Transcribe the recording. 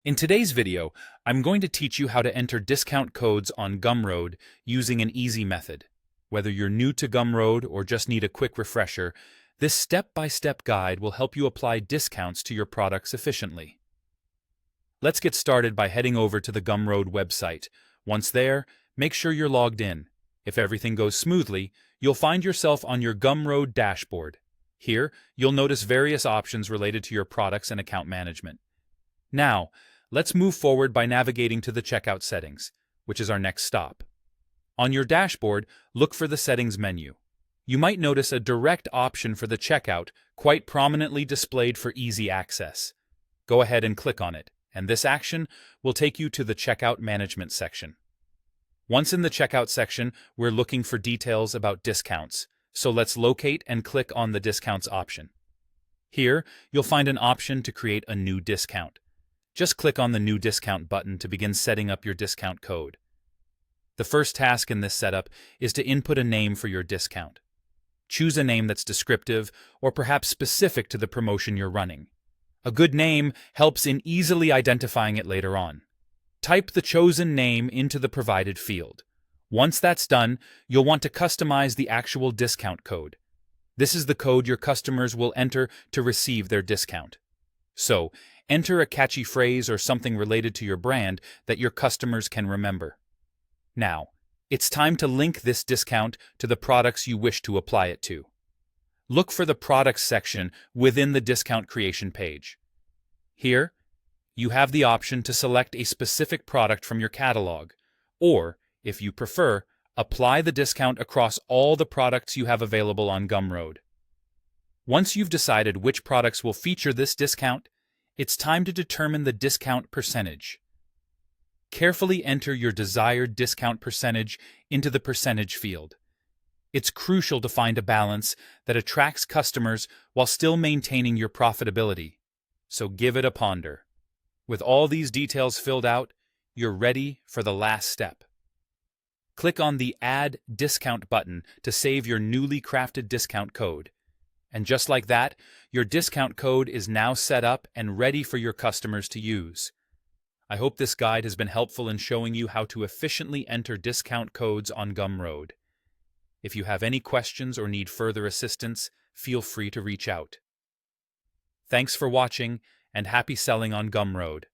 In today's video, I'm going to teach you how to enter discount codes on Gumroad using an easy method. Whether you're new to Gumroad or just need a quick refresher, this step-by-step guide will help you apply discounts to your products efficiently. Let's get started by heading over to the Gumroad website. Once there, make sure you're logged in. If everything goes smoothly, you'll find yourself on your Gumroad dashboard. Here, you'll notice various options related to your products and account management. Now, let's move forward by navigating to the checkout settings, which is our next stop. On your dashboard, look for the settings menu. You might notice a direct option for the checkout quite prominently displayed for easy access. Go ahead and click on it, and this action will take you to the checkout management section. Once in the checkout section, we're looking for details about discounts, so let's locate and click on the discounts option. Here, you'll find an option to create a new discount. Just click on the New Discount button to begin setting up your discount code. The first task in this setup is to input a name for your discount. Choose a name that's descriptive or perhaps specific to the promotion you're running. A good name helps in easily identifying it later on. Type the chosen name into the provided field. Once that's done, you'll want to customize the actual discount code. This is the code your customers will enter to receive their discount. So, enter a catchy phrase or something related to your brand that your customers can remember. Now, it's time to link this discount to the products you wish to apply it to. Look for the Products section within the discount creation page. Here, you have the option to select a specific product from your catalog, or, if you prefer, apply the discount across all the products you have available on Gumroad. Once you've decided which products will feature this discount, it's time to determine the discount percentage. Carefully enter your desired discount percentage into the percentage field. It's crucial to find a balance that attracts customers while still maintaining your profitability, so give it a ponder. With all these details filled out, you're ready for the last step. Click on the Add Discount button to save your newly crafted discount code. And just like that, your discount code is now set up and ready for your customers to use. I hope this guide has been helpful in showing you how to efficiently enter discount codes on Gumroad. If you have any questions or need further assistance, feel free to reach out. Thanks for watching, and happy selling on Gumroad.